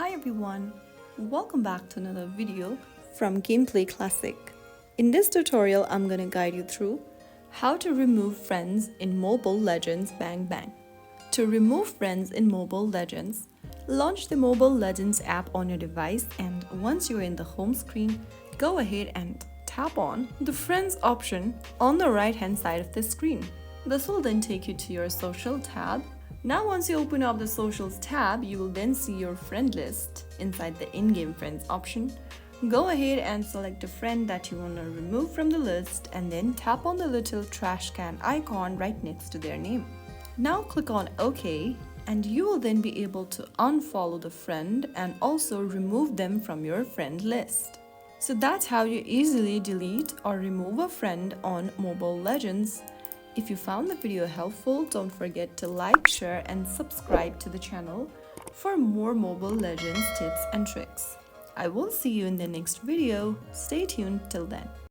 Hi everyone, welcome back to another video from Gameplay Classic. In this tutorial, I'm gonna guide you through how to remove friends in Mobile Legends Bang Bang. To remove friends in Mobile Legends, launch the Mobile Legends app on your device, and once you're in the home screen, go ahead and tap on the Friends option on the right hand side of the screen. This will then take you to your Social tab. Now once you open up the Socials tab, you will then see your friend list inside the in-game friends option. Go ahead and select a friend that you want to remove from the list and then tap on the little trash can icon right next to their name. Now click on OK and you will then be able to unfollow the friend and also remove them from your friend list. So that's how you easily delete or remove a friend on Mobile Legends. If you found the video helpful, don't forget to like, share and subscribe to the channel for more Mobile Legends tips and tricks. I will see you in the next video. Stay tuned till then.